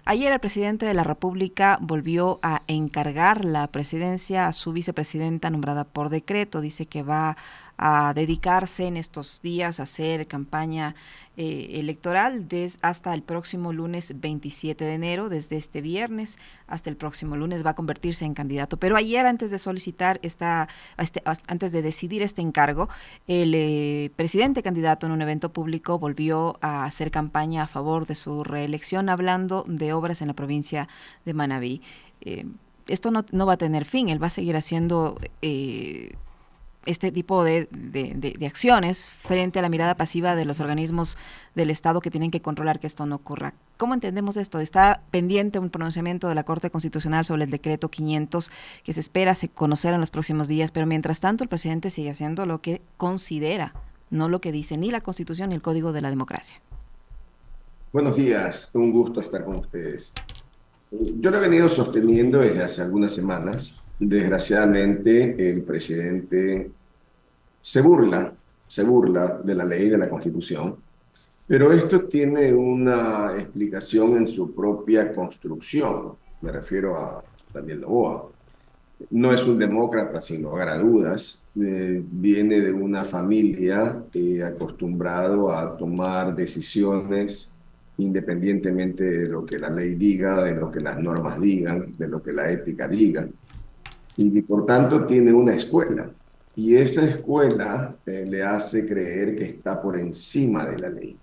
Ayer el presidente de la República volvió a encargar la presidencia a su vicepresidenta nombrada por decreto. Dice que va a dedicarse en estos días a hacer campaña electoral hasta el próximo lunes 27 de enero, desde este viernes hasta el próximo lunes va a convertirse en candidato. Pero ayer, antes de solicitar antes de decidir este encargo, el presidente candidato en un evento público volvió a hacer campaña a favor de su reelección, hablando de obras en la provincia de Manabí. Esto no va a tener fin, él va a seguir haciendo este tipo de acciones frente a la mirada pasiva de los organismos del Estado que tienen que controlar que esto no ocurra. ¿Cómo entendemos esto? Está pendiente un pronunciamiento de la Corte Constitucional sobre el decreto 500 que se espera conocer en los próximos días, pero mientras tanto el presidente sigue haciendo lo que considera, no lo que dice ni la Constitución ni el Código de la Democracia. Buenos días, un gusto estar con ustedes. Yo lo he venido sosteniendo desde hace algunas semanas. Desgraciadamente, el presidente se burla, se burla de la ley y de la Constitución, pero esto tiene una explicación en su propia construcción. Me refiero a Daniel Noboa. No es un demócrata sin lugar a dudas. Viene de una familia acostumbrado a tomar decisiones independientemente de lo que la ley diga, de lo que las normas digan, de lo que la ética diga. Y por tanto tiene una escuela. Y esa escuela le hace creer que está por encima de la ley.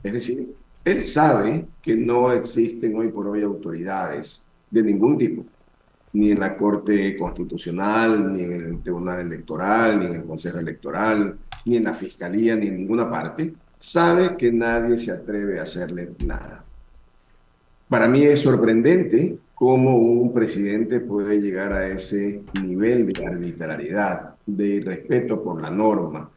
Es decir, él sabe que no existen hoy por hoy autoridades de ningún tipo, ni en la Corte Constitucional, ni en el Tribunal Electoral, ni en el Consejo Electoral, ni en la Fiscalía, ni en ninguna parte. Sabe que nadie se atreve a hacerle nada. Para mí es sorprendente cómo un presidente puede llegar a ese nivel de arbitrariedad, de irrespeto por la norma,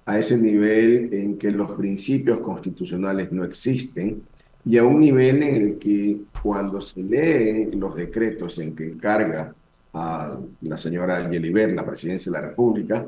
a ese nivel en que los principios constitucionales no existen y a un nivel en el que cuando se leen los decretos en que encarga a la señora Yeliver la presidencia de la República,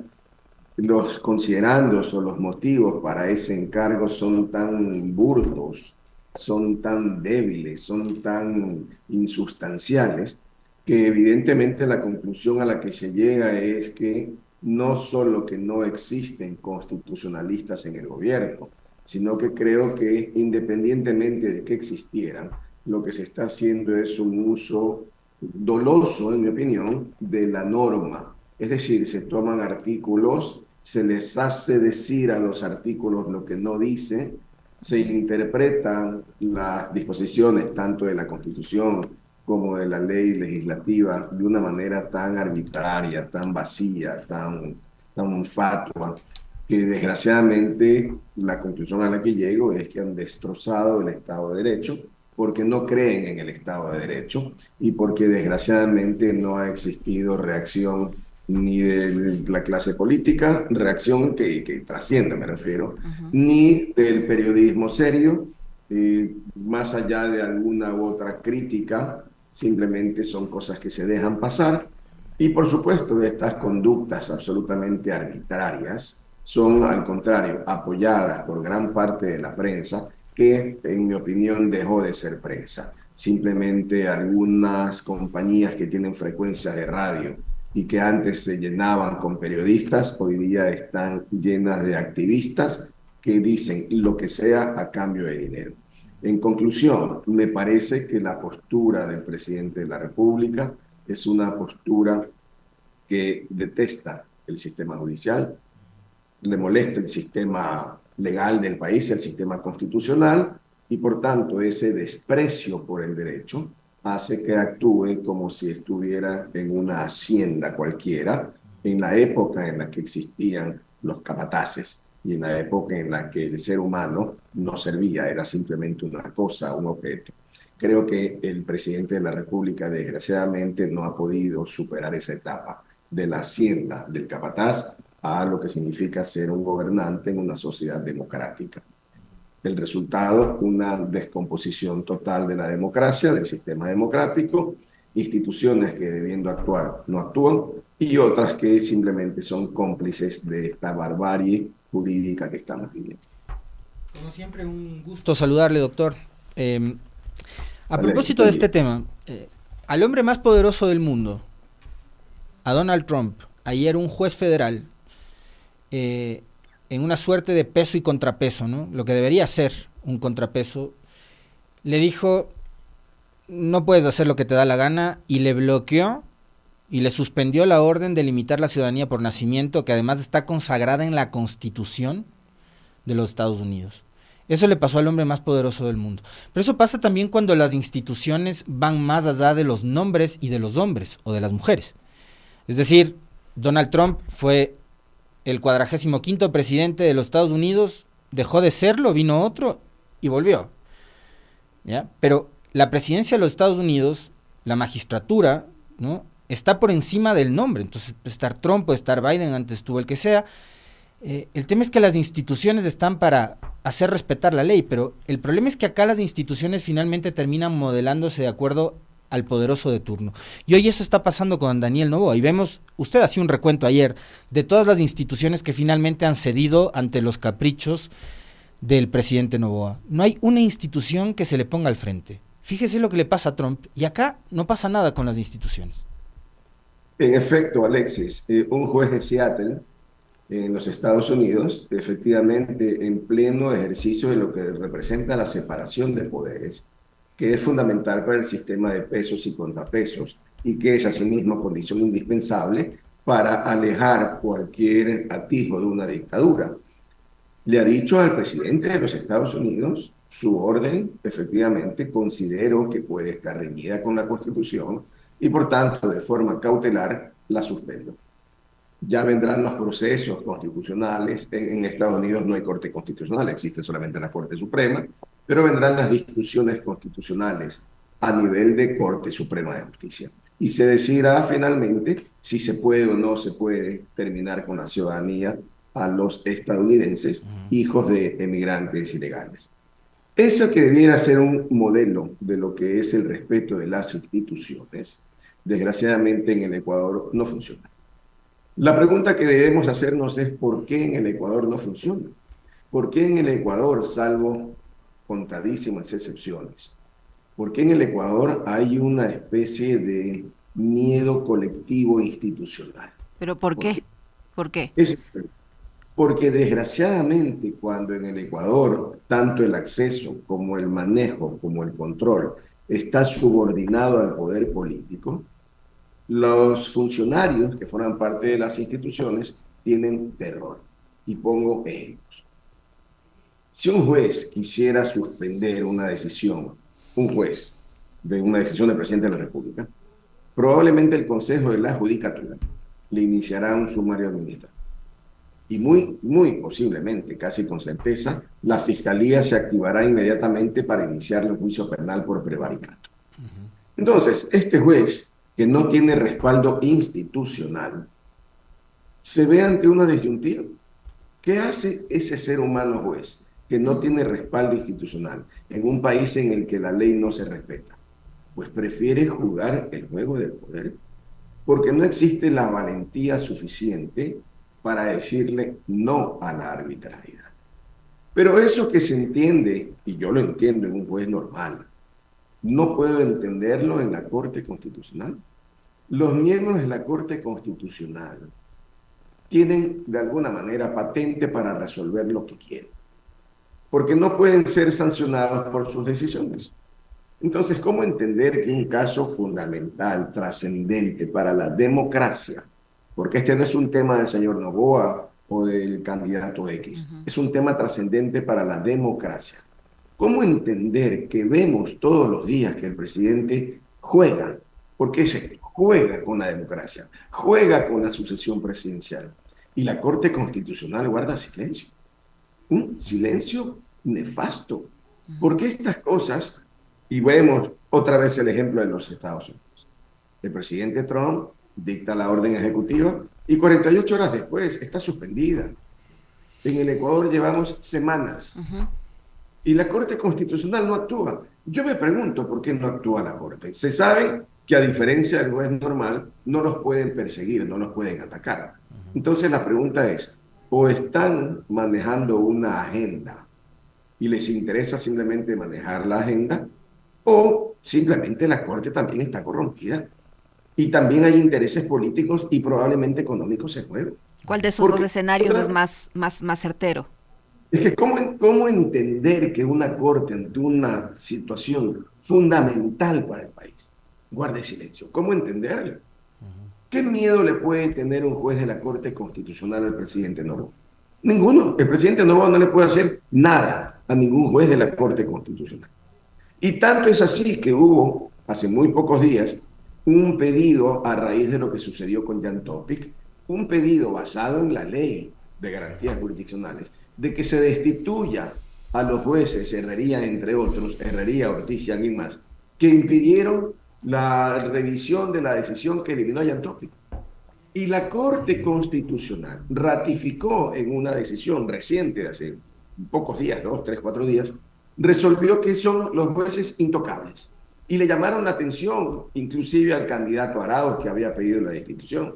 los considerandos o los motivos para ese encargo son tan burdos, son tan débiles, son tan insustanciales, que evidentemente la conclusión a la que se llega es que no solo que no existen constitucionalistas en el gobierno, sino que creo que independientemente de que existieran, lo que se está haciendo es un uso doloso, en mi opinión, de la norma. Es decir, se toman artículos, se les hace decir a los artículos lo que no dice, se interpretan las disposiciones tanto de la Constitución como de la ley legislativa de una manera tan arbitraria, tan vacía, tan fatua, que desgraciadamente la conclusión a la que llego es que han destrozado el Estado de Derecho porque no creen en el Estado de Derecho y porque desgraciadamente no ha existido reacción ni de la clase política, reacción que trascienda, me refiero, Uh-huh. ni del periodismo serio, más allá de alguna u otra crítica, simplemente son cosas que se dejan pasar. Y por supuesto, estas conductas absolutamente arbitrarias son, al contrario, apoyadas por gran parte de la prensa, que en mi opinión dejó de ser prensa. Simplemente algunas compañías que tienen frecuencias de radio y que antes se llenaban con periodistas, hoy día están llenas de activistas que dicen lo que sea a cambio de dinero. En conclusión, me parece que la postura del presidente de la República es una postura que detesta el sistema judicial, le molesta el sistema legal del país, el sistema constitucional, y por tanto ese desprecio por el derecho hace que actúe como si estuviera en una hacienda cualquiera, en la época en la que existían los capataces y en la época en la que el ser humano no servía, era simplemente una cosa, un objeto. Creo que el presidente de la República desgraciadamente no ha podido superar esa etapa de la hacienda del capataz a lo que significa ser un gobernante en una sociedad democrática. El resultado, una descomposición total de la democracia, del sistema democrático, instituciones que debiendo actuar no actúan y otras que simplemente son cómplices de esta barbarie jurídica que estamos viviendo. Como siempre, un gusto saludarle, doctor. Eh, A propósito de este tema, al hombre más poderoso del mundo, a Donald Trump, ayer un juez federal, en una suerte de peso y contrapeso, ¿no? Lo que debería ser un contrapeso, le dijo, no puedes hacer lo que te da la gana, y le bloqueó y le suspendió la orden de limitar la ciudadanía por nacimiento, que además está consagrada en la Constitución de los Estados Unidos. Eso le pasó al hombre más poderoso del mundo. Pero eso pasa también cuando las instituciones van más allá de los nombres y de los hombres o de las mujeres. Es decir, Donald Trump fue el 45º presidente de los Estados Unidos, dejó de serlo, vino otro y volvió, ¿ya? Pero la presidencia de los Estados Unidos, la magistratura, ¿no?, está por encima del nombre. Entonces puede estar Trump, puede estar Biden, antes estuvo el que sea. El tema es que las instituciones están para hacer respetar la ley, pero el problema es que acá las instituciones finalmente terminan modelándose de acuerdo al poderoso de turno. Y hoy eso está pasando con Daniel Noboa. Y vemos, usted hacía un recuento ayer de todas las instituciones que finalmente han cedido ante los caprichos del presidente Noboa. No hay una institución que se le ponga al frente. Fíjese lo que le pasa a Trump, y acá no pasa nada con las instituciones. En efecto, Alexis, un juez de Seattle, en los Estados Unidos, efectivamente, en pleno ejercicio de lo que representa la separación de poderes, que es fundamental para el sistema de pesos y contrapesos, y que es asimismo condición indispensable para alejar cualquier atisbo de una dictadura. Le ha dicho al presidente de los Estados Unidos, su orden, efectivamente, considero que puede estar reñida con la Constitución y, por tanto, de forma cautelar, la suspendo. Ya vendrán los procesos constitucionales. En Estados Unidos no hay Corte Constitucional, existe solamente la Corte Suprema, pero vendrán las discusiones constitucionales a nivel de Corte Suprema de Justicia. Y se decidirá finalmente si se puede o no se puede terminar con la ciudadanía a los estadounidenses, hijos de emigrantes ilegales. Eso que debiera ser un modelo de lo que es el respeto de las instituciones, desgraciadamente en el Ecuador no funciona. La pregunta que debemos hacernos es ¿por qué en el Ecuador no funciona? ¿Por qué en el Ecuador, salvo contadísimas excepciones, por qué en el Ecuador hay una especie de miedo colectivo institucional? ¿Pero por qué? ¿Por qué? Es porque desgraciadamente cuando en el Ecuador tanto el acceso como el manejo como el control está subordinado al poder político, los funcionarios que forman parte de las instituciones tienen terror. Y pongo ejemplos. Si un juez quisiera suspender una decisión, un juez de una decisión del presidente de la República, probablemente el Consejo de la Judicatura le iniciará un sumario administrativo. Y muy posiblemente, casi con certeza, la Fiscalía se activará inmediatamente para iniciar el juicio penal por prevaricato. Entonces, este juez, que no tiene respaldo institucional, se ve ante una disyuntiva. ¿Qué hace ese ser humano juez que no tiene respaldo institucional en un país en el que la ley no se respeta? Pues prefiere jugar el juego del poder, porque no existe la valentía suficiente para decirle no a la arbitrariedad. Pero eso que se entiende, y yo lo entiendo en un juez normal, no puedo entenderlo en la Corte Constitucional. Los miembros de la Corte Constitucional tienen de alguna manera patente para resolver lo que quieren, porque no pueden ser sancionados por sus decisiones. Entonces, ¿cómo entender que un caso fundamental, trascendente para la democracia, porque este no es un tema del señor Noboa o del candidato X, es un tema trascendente para la democracia? ¿Cómo entender que vemos todos los días que el presidente juega, porque se juega con la democracia, juega con la sucesión presidencial, y la Corte Constitucional guarda silencio? Un silencio nefasto. Porque estas cosas, y vemos otra vez el ejemplo de los Estados Unidos. El presidente Trump dicta la orden ejecutiva y 48 horas después está suspendida. En el Ecuador llevamos semanas y la Corte Constitucional no actúa. Yo me pregunto por qué no actúa la Corte. Se sabe que a diferencia del juez normal, no los pueden perseguir, no los pueden atacar. Entonces la pregunta es, o están manejando una agenda y les interesa simplemente manejar la agenda, o simplemente la Corte también está corrompida. Y también hay intereses políticos y probablemente económicos en juego. ¿Cuál de esos dos Porque escenarios es más certero? es que ¿cómo entender que una corte ante una situación fundamental para el país guarde silencio? ¿Cómo entenderlo? ¿Qué miedo le puede tener un juez de la Corte Constitucional al presidente Noboa? Ninguno. El presidente Noboa no le puede hacer nada a ningún juez de la Corte Constitucional. Y tanto es así que hubo, hace muy pocos días, un pedido a raíz de lo que sucedió con Jan Topic, un pedido basado en la ley de garantías jurisdiccionales, de que se destituya a los jueces Herrería, entre otros, Herrería, Ortiz y alguien más, que impidieron la revisión de la decisión que eliminó a Jan Topic. Y la Corte Constitucional ratificó en una decisión reciente de hace pocos días, 2, 3, 4 días, resolvió que son los jueces intocables. Y le llamaron la atención, inclusive al candidato Arauz que había pedido la destitución.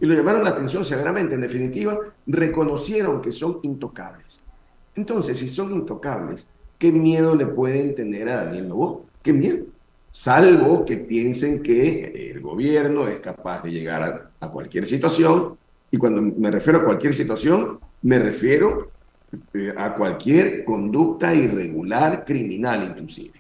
Y lo llamaron la atención severamente. En definitiva, reconocieron que son intocables. Entonces, si son intocables, ¿qué miedo le pueden tener a Daniel Noboa? ¿Qué miedo? Salvo que piensen que el gobierno es capaz de llegar a cualquier situación, y cuando me refiero a cualquier situación, me refiero a cualquier conducta irregular, criminal inclusive.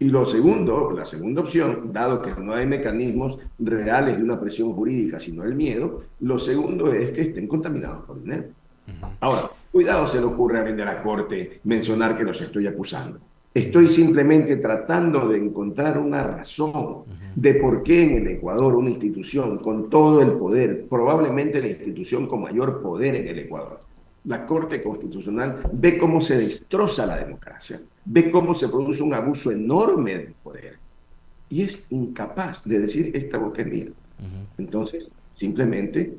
Y lo segundo, la segunda opción, dado que no hay mecanismos reales de una presión jurídica, sino el miedo, lo segundo es que estén contaminados por dinero. Ahora, cuidado se le ocurre a alguien de la Corte mencionar que los estoy acusando. Estoy simplemente tratando de encontrar una razón de por qué en el Ecuador una institución con todo el poder, probablemente la institución con mayor poder en el Ecuador, la Corte Constitucional, ve cómo se destroza la democracia, ve cómo se produce un abuso enorme del poder y es incapaz de decir esta boca es mía. Entonces, simplemente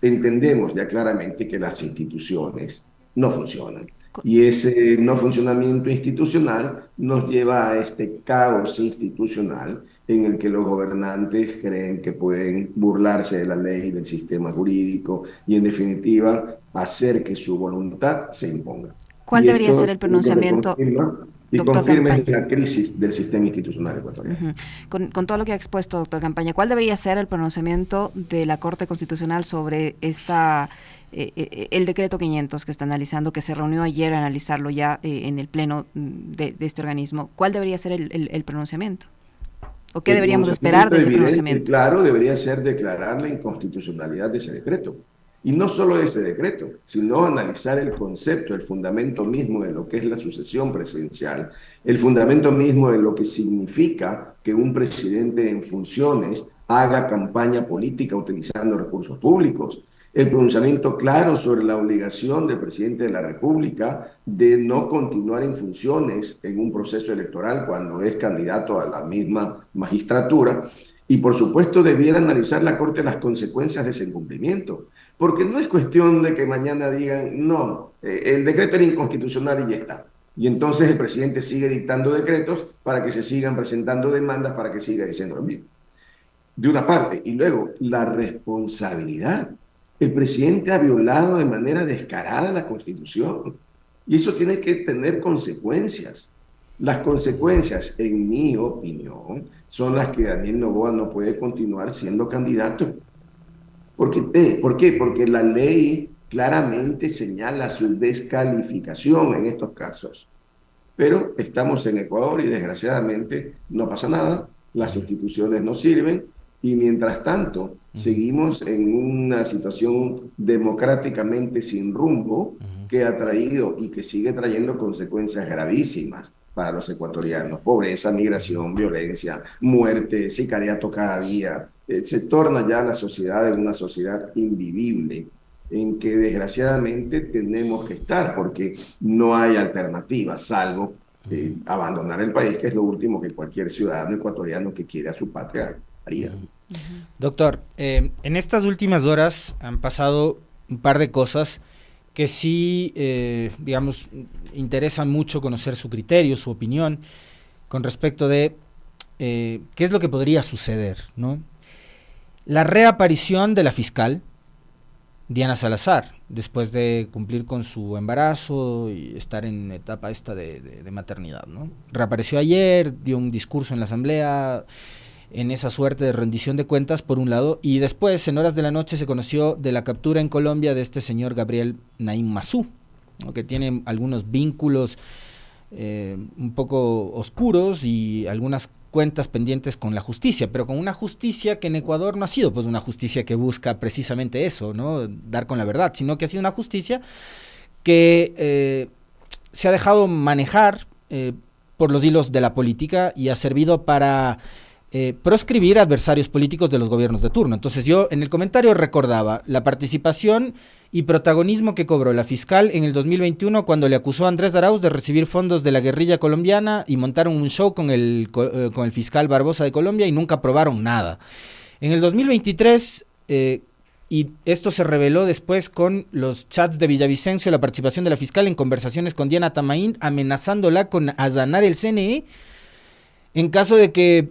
entendemos ya claramente que las instituciones no funcionan. Y ese no funcionamiento institucional nos lleva a este caos institucional en el que los gobernantes creen que pueden burlarse de la ley, del sistema jurídico y, en definitiva, hacer que su voluntad se imponga. ¿Cuál Y debería esto ser el pronunciamiento, doctor confirma Campaña? la crisis del sistema institucional ecuatoriano. Con todo lo que ha expuesto, doctor Campaña, ¿cuál debería ser el pronunciamiento de la Corte Constitucional sobre el decreto 500 que está analizando, que se reunió ayer a analizarlo ya en el pleno de este organismo? ¿Cuál debería ser el pronunciamiento? ¿O qué deberíamos esperar de ese pronunciamiento? Claro, debería ser declarar la inconstitucionalidad de ese decreto. Y no solo de ese decreto, sino analizar el concepto, el fundamento mismo de lo que es la sucesión presidencial, el fundamento mismo de lo que significa que un presidente en funciones haga campaña política utilizando recursos públicos, el pronunciamiento claro sobre la obligación del presidente de la República de no continuar en funciones en un proceso electoral cuando es candidato a la misma magistratura. Y por supuesto debiera analizar la Corte las consecuencias de ese incumplimiento, porque no es cuestión de que mañana digan, no, el decreto era inconstitucional y ya está. Y entonces el presidente sigue dictando decretos para que se sigan presentando demandas para que siga diciendo lo mismo. De una parte. Y luego, la responsabilidad. El presidente ha violado de manera descarada la Constitución. Y eso tiene que tener consecuencias. Las consecuencias, en mi opinión, son las que Daniel Noboa no puede continuar siendo candidato. ¿Por qué? Porque la ley claramente señala su descalificación en estos casos. Pero estamos en Ecuador y desgraciadamente no pasa nada, las instituciones no sirven y mientras tanto seguimos en una situación democráticamente sin rumbo que ha traído y que sigue trayendo consecuencias gravísimas para los ecuatorianos. Pobreza, migración, violencia, muerte, sicariato cada día. Se torna ya la sociedad en una sociedad invivible en que desgraciadamente tenemos que estar porque no hay alternativa salvo abandonar el país, que es lo último que cualquier ciudadano ecuatoriano que quiere a su patria haría. Doctor, en estas últimas horas han pasado un par de cosas que sí, digamos, interesan mucho conocer su criterio, su opinión con respecto de qué es lo que podría suceder, ¿no? La reaparición de la fiscal Diana Salazar, después de cumplir con su embarazo y estar en etapa esta de maternidad, ¿no? Reapareció ayer, dio un discurso en la asamblea en esa suerte de rendición de cuentas, por un lado, y después, en horas de la noche, se conoció de la captura en Colombia de este señor Gabriel Naim Massou, ¿no? Que tiene algunos vínculos un poco oscuros y algunas cuentas pendientes con la justicia, pero con una justicia que en Ecuador no ha sido pues una justicia que busca precisamente eso, ¿no? Dar con la verdad, sino que ha sido una justicia que se ha dejado manejar por los hilos de la política y ha servido para proscribir adversarios políticos de los gobiernos de turno. Entonces yo en el comentario recordaba la participación y protagonismo que cobró la fiscal en el 2021 cuando le acusó a Andrés Arauz de recibir fondos de la guerrilla colombiana y montaron un show con el fiscal Barbosa de Colombia y nunca probaron nada. En el 2023, y esto se reveló después con los chats de Villavicencio, la participación de la fiscal en conversaciones con Diana Tamaín, amenazándola con allanar el CNE en caso de que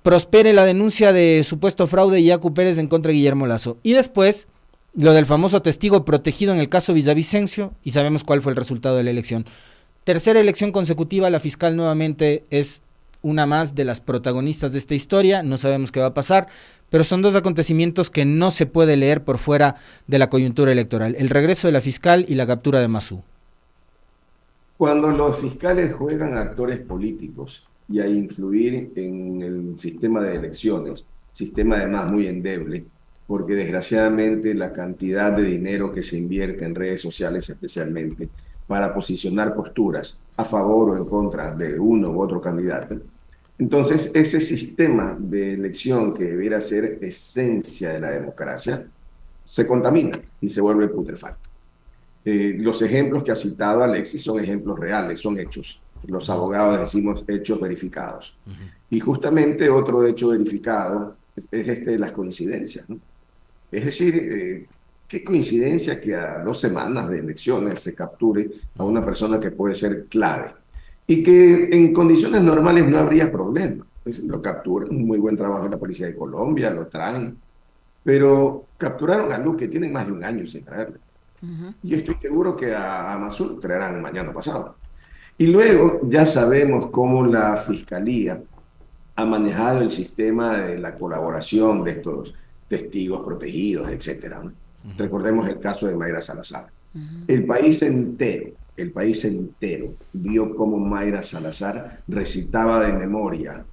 prospere la denuncia de supuesto fraude de Yacu Pérez en contra de Guillermo Lasso. Y después, lo del famoso testigo protegido en el caso Villavicencio, y sabemos cuál fue el resultado de la elección. Tercera elección consecutiva, la fiscal nuevamente es una más de las protagonistas de esta historia, no sabemos qué va a pasar, pero son dos acontecimientos que no se puede leer por fuera de la coyuntura electoral, el regreso de la fiscal y la captura de Massou. Cuando los fiscales juegan a actores políticos y a influir en el sistema de elecciones, sistema además muy endeble, porque desgraciadamente la cantidad de dinero que se invierte en redes sociales especialmente para posicionar posturas a favor o en contra de uno u otro candidato. Entonces, ese sistema de elección que debiera ser esencia de la democracia se contamina y se vuelve putrefacto. Los ejemplos que ha citado Alexis son ejemplos reales, son hechos. Los abogados decimos hechos verificados. Y justamente otro hecho verificado es las coincidencias, ¿no? Es decir, qué coincidencia que a 2 semanas de elecciones se capture a una persona que puede ser clave y que en condiciones normales no habría problema. Pues lo capturan, un muy buen trabajo de la Policía de Colombia, lo traen, pero capturaron a Luque, tienen más de un año sin traerlo. Y estoy seguro que a Massou lo traerán mañana pasado. Y luego ya sabemos cómo la Fiscalía ha manejado el sistema de la colaboración de estos testigos protegidos, etcétera, ¿no? Recordemos el caso de Mayra Salazar. El país entero vio cómo Mayra Salazar recitaba de memoria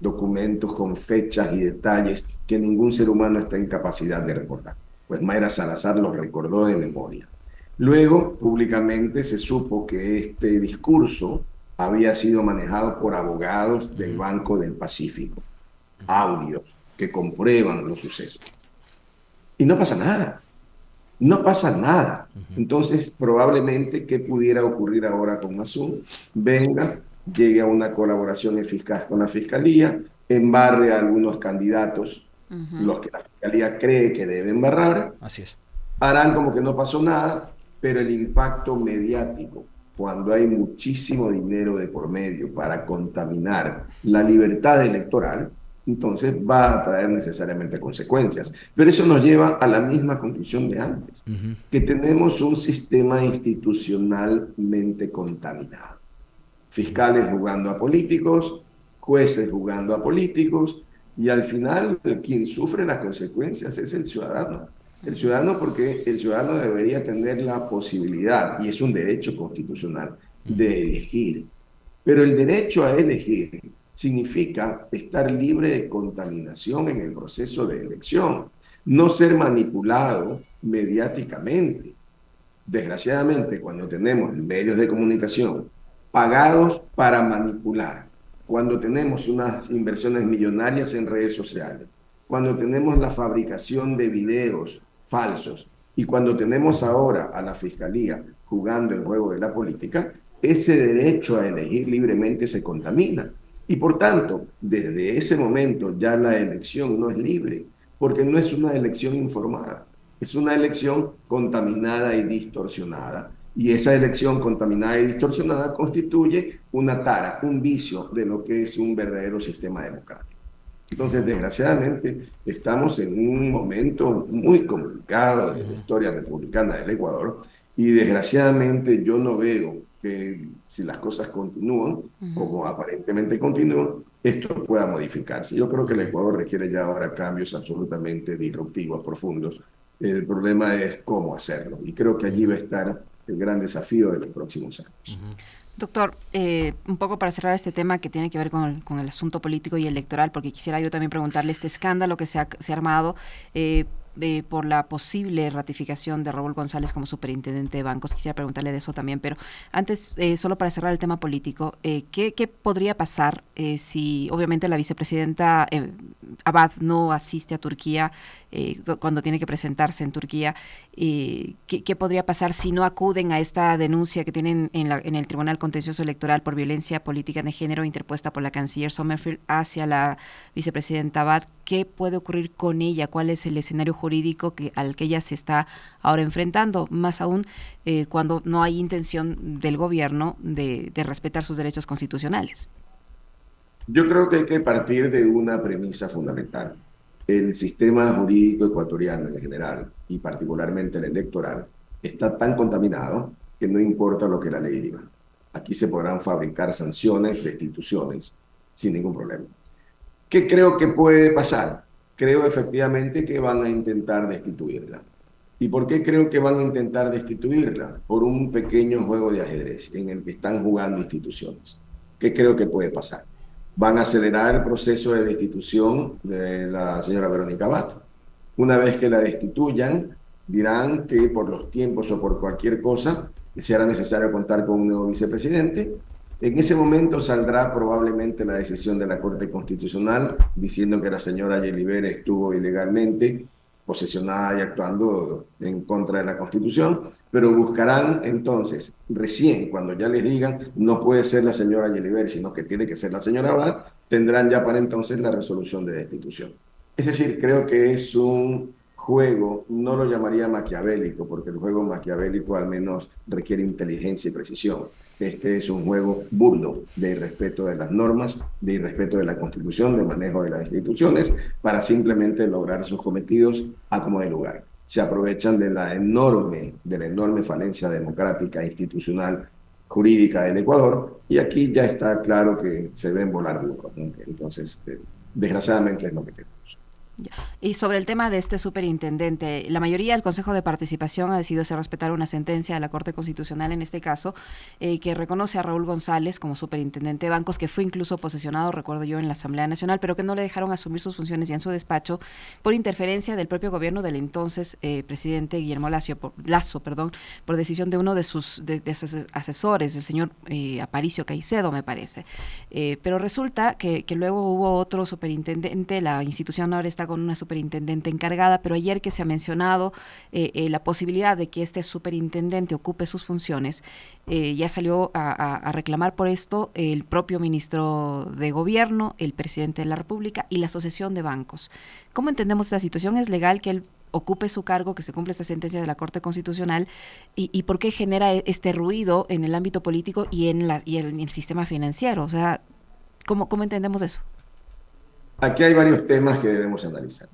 documentos con fechas y detalles que ningún ser humano está en capacidad de recordar. Pues Mayra Salazar los recordó de memoria. Luego, públicamente, se supo que este discurso había sido manejado por abogados del Banco del Pacífico. Audios que comprueban los sucesos. Y no pasa nada. No pasa nada. Entonces, probablemente, ¿qué pudiera ocurrir ahora con Massou? Venga, llegue a una colaboración eficaz con la Fiscalía, embarre a algunos candidatos, los que la Fiscalía cree que deben embarrar. Así es. Harán como que no pasó nada, pero el impacto mediático, cuando hay muchísimo dinero de por medio para contaminar la libertad electoral, entonces va a traer necesariamente consecuencias. Pero eso nos lleva a la misma conclusión de antes, que tenemos un sistema institucionalmente contaminado. Fiscales jugando a políticos, jueces jugando a políticos, y al final quien sufre las consecuencias es el ciudadano. El ciudadano, porque el ciudadano debería tener la posibilidad, y es un derecho constitucional, de elegir. Pero el derecho a elegir significa estar libre de contaminación en el proceso de elección, no ser manipulado mediáticamente. Desgraciadamente, cuando tenemos medios de comunicación pagados para manipular, cuando tenemos unas inversiones millonarias en redes sociales, cuando tenemos la fabricación de videos falsos y cuando tenemos ahora a la Fiscalía jugando el juego de la política, ese derecho a elegir libremente se contamina. Y por tanto, desde ese momento ya la elección no es libre, porque no es una elección informada, es una elección contaminada y distorsionada. Y esa elección contaminada y distorsionada constituye una tara, un vicio de lo que es un verdadero sistema democrático. Entonces, desgraciadamente, estamos en un momento muy complicado de la historia republicana del Ecuador y desgraciadamente yo no veo que si las cosas continúan, Ujú. como aparentemente continúan, esto pueda modificarse. Yo creo que el Ecuador requiere ya ahora cambios absolutamente disruptivos, profundos. El problema es cómo hacerlo y creo que allí va a estar el gran desafío de los próximos años. Doctor, un poco para cerrar este tema que tiene que ver con el asunto político y electoral, porque quisiera yo también preguntarle este escándalo que se ha armado por la posible ratificación de Raúl González como superintendente de bancos. Quisiera preguntarle de eso también, pero antes, solo para cerrar el tema político, ¿qué podría pasar si obviamente la vicepresidenta Abad no asiste a Turquía cuando tiene que presentarse en Turquía? ¿Qué podría pasar si no acuden a esta denuncia que tienen en el Tribunal Contencioso Electoral por violencia política de género interpuesta por la canciller Sommerfeld hacia la vicepresidenta Abad? ¿Qué puede ocurrir con ella? ¿Cuál es el escenario jurídico al que ella se está ahora enfrentando? Más aún cuando no hay intención del gobierno de respetar sus derechos constitucionales. Yo creo que hay que partir de una premisa fundamental. El sistema jurídico ecuatoriano en general, y particularmente el electoral, está tan contaminado que no importa lo que la ley diga. Aquí se podrán fabricar sanciones, destituciones, sin ningún problema. ¿Qué creo que puede pasar? Creo efectivamente que van a intentar destituirla. ¿Y por qué creo que van a intentar destituirla? Por un pequeño juego de ajedrez en el que están jugando instituciones. ¿Qué creo que puede pasar? Van a acelerar el proceso de destitución de la señora Verónica Abad. Una vez que la destituyan, dirán que por los tiempos o por cualquier cosa será necesario contar con un nuevo vicepresidente. En ese momento saldrá probablemente la decisión de la Corte Constitucional diciendo que la señora Yeliver estuvo ilegalmente posesionada y actuando en contra de la Constitución, pero buscarán entonces, recién cuando ya les digan no puede ser la señora Yeliver, sino que tiene que ser la señora Abad, tendrán ya para entonces la resolución de destitución. Es decir, creo que es un juego, no lo llamaría maquiavélico, porque el juego maquiavélico al menos requiere inteligencia y precisión. Este es un juego burdo de irrespeto de las normas, de irrespeto de la Constitución, de manejo de las instituciones, para simplemente lograr sus cometidos a como de lugar. Se aprovechan de la enorme falencia democrática, institucional, jurídica del Ecuador, y aquí ya está claro que se ven volar burros, ¿no? Entonces, desgraciadamente es lo que tenemos. Y sobre el tema de este superintendente, la mayoría del Consejo de Participación ha decidido hacer respetar una sentencia de la Corte Constitucional, en este caso, que reconoce a Raúl González como superintendente de bancos, que fue incluso posesionado, recuerdo yo, en la Asamblea Nacional, pero que no le dejaron asumir sus funciones ya en su despacho por interferencia del propio gobierno del entonces presidente Guillermo Lasso, por decisión de uno de sus asesores, el señor Aparicio Caicedo, me parece. Pero resulta que luego hubo otro superintendente, la institución ahora está con una superintendente encargada, pero ayer que se ha mencionado la posibilidad de que este superintendente ocupe sus funciones, ya salió a reclamar por esto el propio ministro de Gobierno, el presidente de la República y la Asociación de Bancos. ¿Cómo entendemos esta situación? ¿Es legal que él ocupe su cargo, que se cumpla esta sentencia de la Corte Constitucional? ¿Y por qué genera este ruido en el ámbito político y en el sistema financiero? O sea, ¿cómo entendemos eso? Aquí hay varios temas que debemos analizar.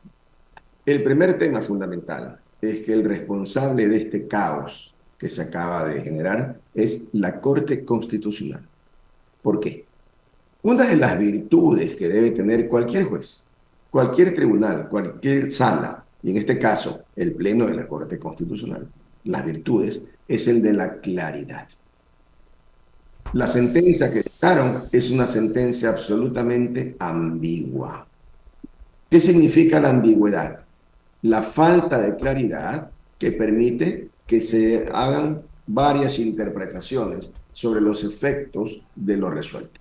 El primer tema fundamental es que el responsable de este caos que se acaba de generar es la Corte Constitucional. ¿Por qué? Una de las virtudes que debe tener cualquier juez, cualquier tribunal, cualquier sala, y en este caso el Pleno de la Corte Constitucional, las virtudes, es el de la claridad. La sentencia que dictaron es una sentencia absolutamente ambigua. ¿Qué significa la ambigüedad? La falta de claridad que permite que se hagan varias interpretaciones sobre los efectos de lo resuelto.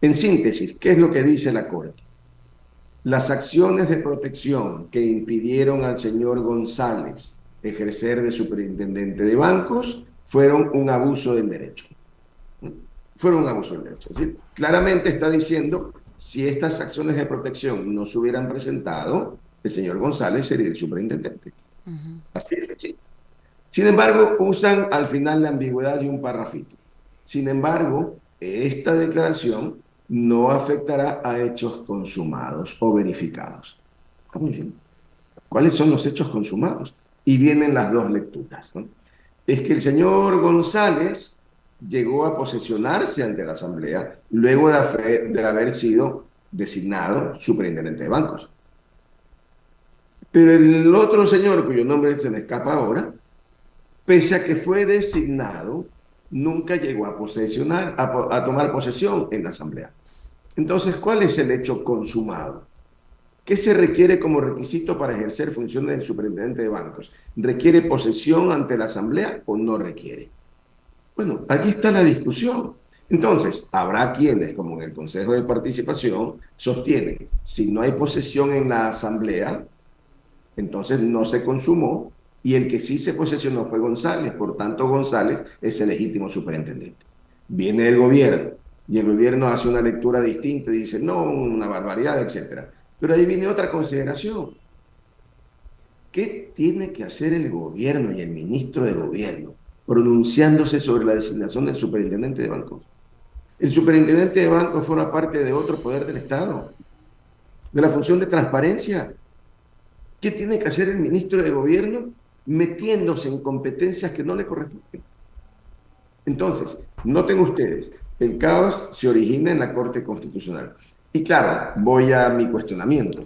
En síntesis, ¿qué es lo que dice la Corte? Las acciones de protección que impidieron al señor González ejercer de superintendente de bancos fueron un abuso del derecho. Fueron un abuso del derecho. Es decir, claramente está diciendo, si estas acciones de protección no se hubieran presentado, el señor González sería el superintendente. Uh-huh. Así es, así. Sin embargo, usan al final la ambigüedad de un parrafito. Sin embargo, esta declaración no afectará a hechos consumados o verificados. Ah, muy bien. ¿Cuáles son los hechos consumados? Y vienen las dos lecturas, ¿no? Es que el señor González llegó a posesionarse ante la Asamblea luego de haber sido designado superintendente de bancos. Pero el otro señor, cuyo nombre se me escapa ahora, pese a que fue designado, nunca llegó a posesionar, a tomar posesión en la Asamblea. Entonces, ¿cuál es el hecho consumado? ¿Qué se requiere como requisito para ejercer funciones del superintendente de bancos? ¿Requiere posesión ante la Asamblea o no requiere? Bueno, aquí está la discusión. Entonces, habrá quienes, como en el Consejo de Participación, sostienen, si no hay posesión en la Asamblea, entonces no se consumó, y el que sí se posesionó fue González, por tanto González es el legítimo superintendente. Viene el gobierno, y el gobierno hace una lectura distinta y dice, no, una barbaridad, etcétera. Pero ahí viene otra consideración. ¿Qué tiene que hacer el gobierno y el ministro de gobierno pronunciándose sobre la designación del superintendente de bancos? El superintendente de bancos forma parte de otro poder del Estado, de la función de transparencia. ¿Qué tiene que hacer el ministro de gobierno metiéndose en competencias que no le corresponden? Entonces, noten ustedes, el caos se origina en la Corte Constitucional. Y claro, voy a mi cuestionamiento.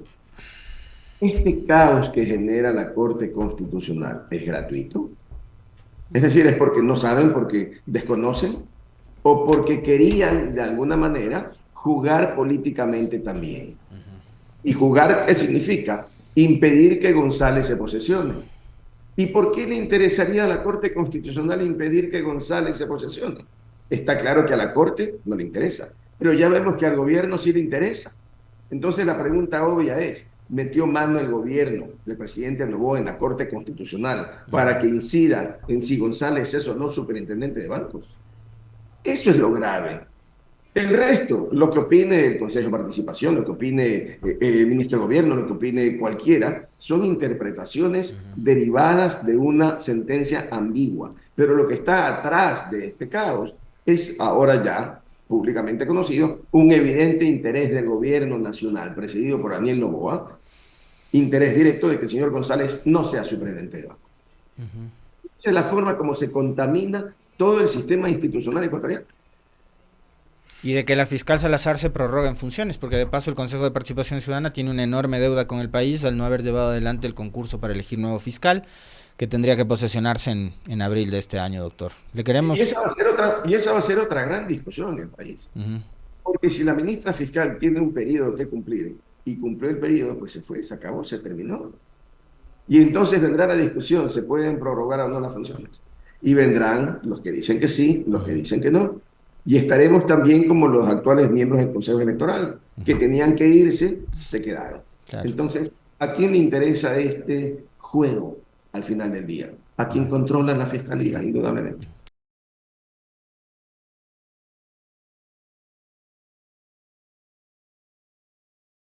¿Este caos que genera la Corte Constitucional es gratuito? Es decir, ¿es porque no saben, porque desconocen? ¿O porque querían, de alguna manera, jugar políticamente también? ¿Y jugar qué significa? Impedir que González se posesione. ¿Y por qué le interesaría a la Corte Constitucional impedir que González se posesione? Está claro que a la Corte no le interesa, pero ya vemos que al gobierno sí le interesa. Entonces la pregunta obvia es, ¿metió mano el gobierno del presidente Noboa en la Corte Constitucional para que incida en si González es o no superintendente de bancos? Eso es lo grave. El resto, lo que opine el Consejo de Participación, lo que opine el ministro de Gobierno, lo que opine cualquiera, son interpretaciones derivadas de una sentencia ambigua. Pero lo que está atrás de este caos es ahora ya públicamente conocido, un evidente interés del gobierno nacional, presidido por Daniel Noboa, interés directo de que el señor González no sea superintendente de banco. Esa es la forma como se contamina todo el sistema institucional ecuatoriano. Y de que la fiscal Salazar se prorroga en funciones, porque de paso el Consejo de Participación Ciudadana tiene una enorme deuda con el país al no haber llevado adelante el concurso para elegir nuevo fiscal, que tendría que posesionarse en abril de este año, doctor. Le queremos... Y esa va a ser otra gran discusión en el país. Porque si la ministra fiscal tiene un periodo que cumplir y cumplió el periodo, pues se fue, se acabó, se terminó. Y entonces vendrá la discusión, ¿se pueden prorrogar o no las funciones? Y vendrán los que dicen que sí, los que dicen que no. Y estaremos también como los actuales miembros del Consejo Electoral, que tenían que irse, se quedaron. Claro. Entonces, ¿a quién le interesa este juego al final del día? A quien controla la fiscalía, indudablemente.